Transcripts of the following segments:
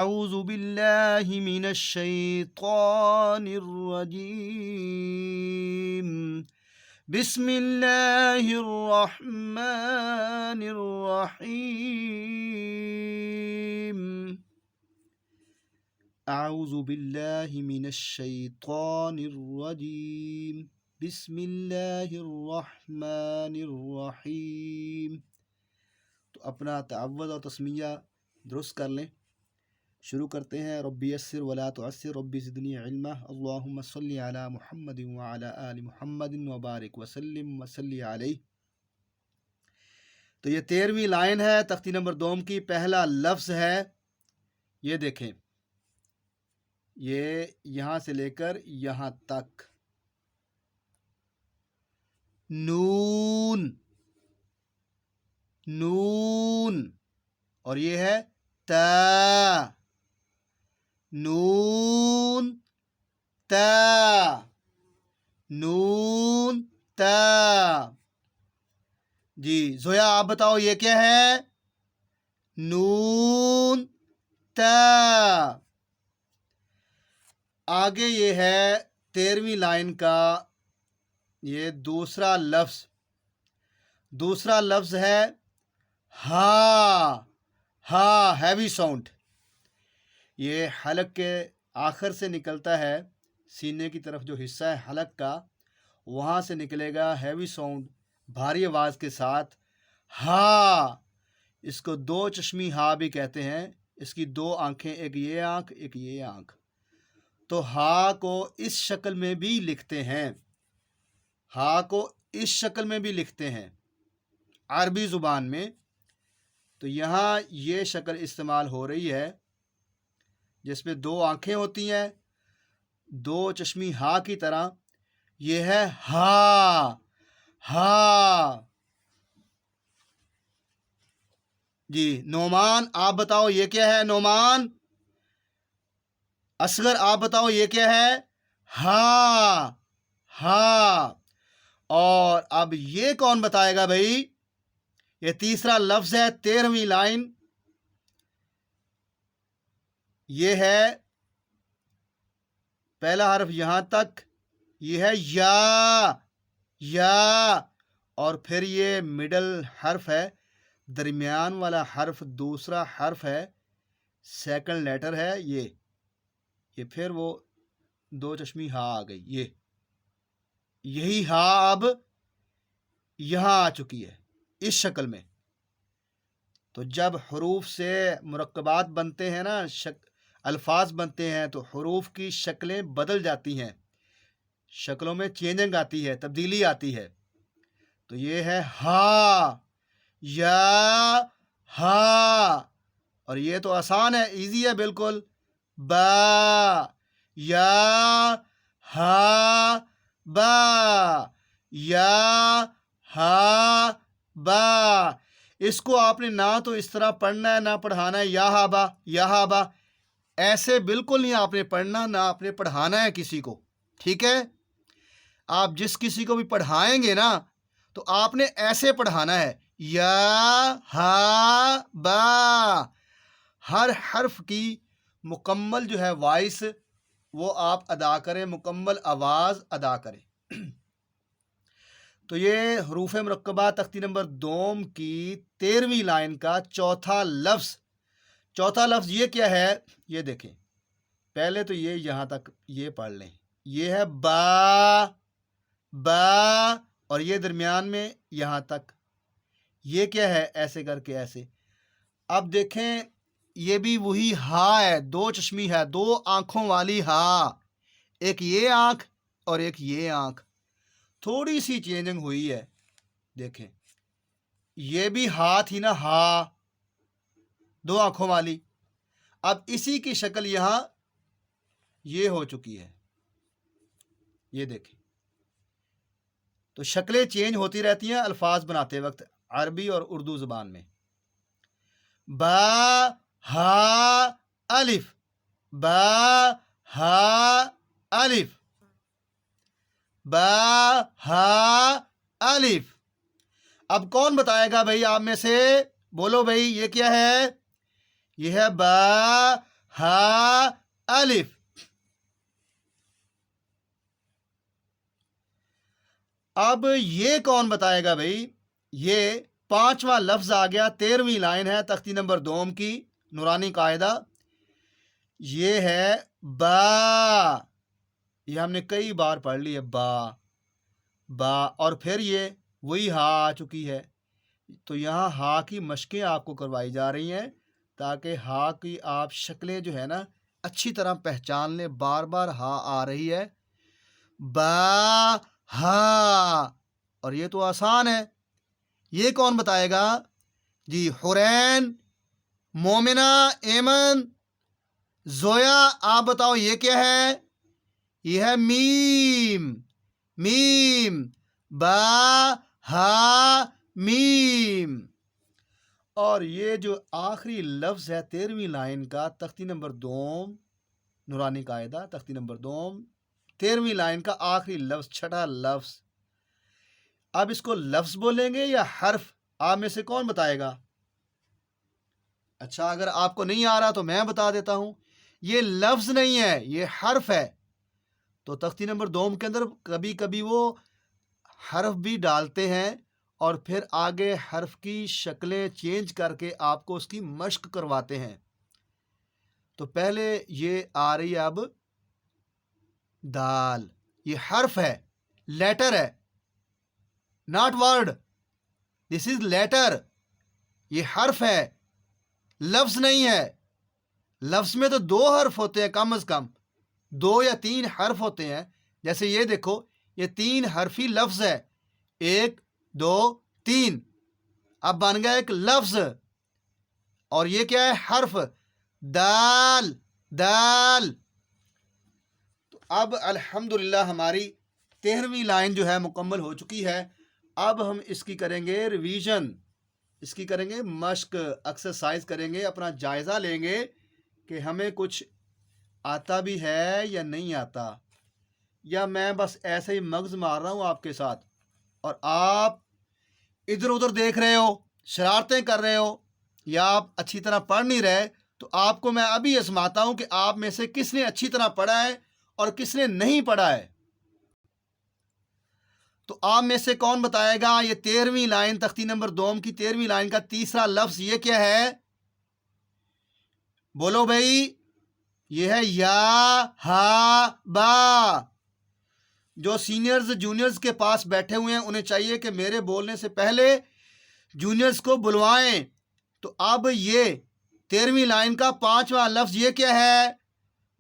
أعوذ بالله من الشيطان الرجيم بسم الله الرحمن الرحيم أعوذ بالله من الشيطان الرجيم بسم الله الرحمن الرحیم. تو اپنا تعوذ اور تسمیہ درست کر لیں. شروع کرتے ہیں. ربی یسر ولا تعسر ربی زدنی علما اللہم صلی علی محمد وعلی آل محمد وبارک وسلم وصلی علیہ. تو یہ 13ویں لائن ہے تختی نمبر 2 کی. پہلا لفظ ہے، یہ دیکھیں، یہ یہاں سے لے کر یہاں تک نون نون، اور یہ ہے تا نون تا نون تا. جی زویا آپ بتاؤ یہ کیا ہے؟ نون تا. آگے یہ ہے 13ویں لائن کا یہ دوسرا لفظ ہے ہا. ہا ہیوی ساؤنڈ، یہ حلق کے آخر سے نکلتا ہے. سینے کی طرف جو حصہ ہے حلق کا، وہاں سے نکلے گا ہیوی ساؤنڈ بھاری آواز کے ساتھ. ہا، اس کو 2 چشمی ہا بھی کہتے ہیں. اس کی 2 آنکھیں، ایک یہ آنکھ ایک یہ آنکھ. تو ہا کو اس شکل میں بھی لکھتے ہیں. ہا کو اس شکل میں بھی لکھتے ہیں عربی زبان میں. تو یہاں یہ شکل استعمال ہو رہی ہے جس میں 2 آنکھیں ہوتی ہیں 2 چشمی ہا کی طرح. یہ ہے ہا. ہا. جی نعمان آپ بتاؤ یہ کیا ہے؟ نعمان اصغر آپ بتاؤ یہ کیا ہے؟ ہا. ہا. اور اب یہ کون بتائے گا بھائی؟ یہ تیسرا لفظ ہے 13ویں لائن. یہ ہے پہلا حرف یہاں تک، یہ ہے یا. یا. اور پھر یہ مڈل حرف ہے، درمیان والا حرف دوسرا حرف ہے، سیکنڈ لیٹر ہے. یہ پھر وہ 2 چشمی ہا آ گئی. یہی ہا اب یہاں آ چکی ہے اس شکل میں. تو جب حروف سے مرکبات بنتے ہیں نا، الفاظ بنتے ہیں، تو حروف کی شکلیں بدل جاتی ہیں، شکلوں میں چینجنگ آتی ہے، تبدیلی آتی ہے. تو یہ ہے ہا. یا ہا. اور یہ تو آسان ہے، ایزی ہے بالکل. با. یا ہا با. یا ہا با. اس کو آپ نے نہ تو اس طرح پڑھنا ہے نہ پڑھانا ہے یا ہا با یا ہا با. ایسے بالکل نہیں آپ نے پڑھنا، نہ آپ نے پڑھانا ہے کسی کو. ٹھیک ہے؟ آپ جس کسی کو بھی پڑھائیں گے نا تو آپ نے ایسے پڑھانا ہے یا ہا با. ہر حرف کی مکمل جو ہے وائس وہ آپ ادا کریں، مکمل آواز ادا کریں. تو یہ حروف مرکبہ تختی نمبر 2 کی 13ویں لائن کا چوتھا لفظ یہ کیا ہے؟ یہ دیکھیں. پہلے تو یہ یہاں تک یہ پڑھ لیں. یہ ہے با. با. اور یہ درمیان میں یہاں تک یہ کیا ہے؟ ایسے کر کے ایسے. اب دیکھیں یہ بھی وہی ہا ہے، 2 چشمی ہے، 2 آنکھوں والی ہا. ایک یہ آنکھ اور ایک یہ آنکھ، تھوڑی سی چینجنگ ہوئی ہے. دیکھیں یہ بھی ہا تھی نا، ہا 2 آنکھوں والی. اب اسی کی شکل یہاں یہ ہو چکی ہے. یہ دیکھیں. تو شکلیں چینج ہوتی رہتی ہیں الفاظ بناتے وقت عربی اور اردو زبان میں. با ہا الف. با ہا الف. با ہا الف. اب کون بتائے گا بھائی آپ میں سے؟ بولو بھائی یہ کیا ہے؟ یہ ہے با हा अलिफ। अब ये कौन बताएगा भाई? ये पांचवा लफ्ज आ गया, 13वीं लाइन है तख्ती नंबर 2 की नूरानी कायदा। ये है बा। ये हमने कई बार पढ़ ली है, बा बा। और फिर ये वही हा आ चुकी है। तो यहाँ हा की मशकें आपको करवाई जा रही हैं ताकि हा की आप शक्लें जो है ना अच्छी तरह पहचान लें। बार बार हा आ रही है, बा हा। और ये तो आसान है। ये कौन बताएगा जी? हुरैन, मोमिना, एमन, जोया, आप बताओ ये क्या है? ये है मीम। मीम, बा हा मीम। और ये जो आखिरी लफ्ज है 13वीं लाइन का, तख्ती नंबर 2 नूरानी कायदा, तख्ती नंबर 2 13वीं लाइन का आखिरी लफ्ज, छठा लफ्ज। अब इसको लफ्ज बोलेंगे या हर्फ? आप में से कौन बताएगा? अच्छा, अगर आपको नहीं आ रहा तो मैं बता देता हूं। ये लफ्ज नहीं है, ये हर्फ है। तो तख्ती नंबर 2 के अंदर कभी कभी वो हर्फ भी डालते हैं और फिर आगे हर्फ की शक्लें चेंज करके आपको उसकी मश्क करवाते हैं। तो पहले ये आ रही है अब दाल। ये हर्फ है, लेटर है, not word, this is letter. ये हर्फ है, लफ्ज नहीं है। लफ्ज में तो 2 हर्फ होते हैं, कम से कम 2 या 3 हर्फ होते हैं। जैसे ये देखो, ये 3 हर्फी लफ्ज है, 1 2 3। अब बन गया एक लफ्ज। और ये क्या है? हर्फ, दाल दाल। तो अब अल्हम्दुलिल्लाह हमारी 13वीं लाइन जो है मुकम्मल हो चुकी है। अब हम इसकी करेंगे रिवीजन, इसकी करेंगे मश्क, एक्सरसाइज करेंगे, अपना जायज़ा लेंगे कि हमें कुछ आता भी है या नहीं आता, या मैं बस ऐसे ही मगज मार रहा हूँ आपके साथ और आप इधर उधर देख रहे हो, शरारतें कर रहे हो, या आप अच्छी तरह पढ़ नहीं रहे। तो आपको मैं अभी आजमाता हूँ कि आप में से किसने अच्छी तरह पढ़ा है और किसने नहीं पढ़ा है। तो आप में से कौन बताएगा? ये 13वीं लाइन, तख्ती नंबर 2 की 13वीं लाइन का तीसरा लफ्ज ये क्या है? बोलो भाई। ये है या हा बा। जो सीनियर्स जूनियर्स के पास बैठे हुए हैं उन्हें चाहिए कि मेरे बोलने से पहले जूनियर्स को बुलवाएं। तो अब ये 13वीं लाइन का 5वां लफ्ज ये क्या है?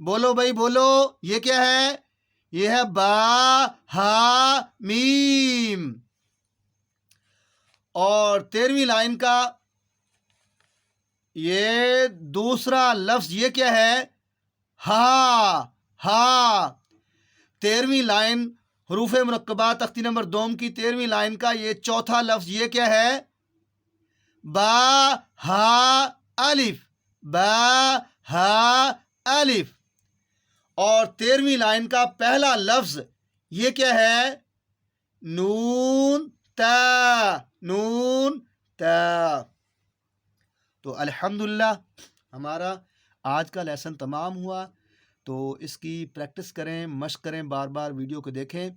बोलो भाई बोलो, ये क्या है? ये है बा हा मीम। और 13वीं लाइन का ये दूसरा लफ्ज ये क्या है? हा हा। 13वीं लाइन हरूफ मुरक्कबा, तख्ती नंबर 2 की 13वीं लाइन का ये चौथा लफ्ज ये क्या है? बा हा अलिफ, बा हा अलिफ। और 13वीं लाइन का पहला लफ्ज ये क्या है? नून ता, नून ता। तो अल्हम्दुलिल्लाह हमारा आज का लेसन तमाम हुआ। तो इसकी प्रैक्टिस करें, मश्क करें, बार बार वीडियो को देखें।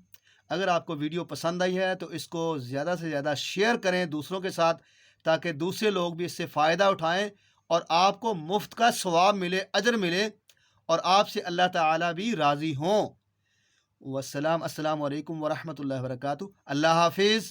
अगर आपको वीडियो पसंद आई है तो इसको ज़्यादा से ज़्यादा शेयर करें दूसरों के साथ, ताकि दूसरे लोग भी इससे फ़ायदा उठाएं और आपको मुफ्त का सवाब मिले, अजर मिले, और आपसे अल्लाह ताला भी राज़ी हों। वस्सलाम, अस्सलाम वालेकुम व रहमतुल्लाहि व बरकातुहू। अल्लाह हाफिज़।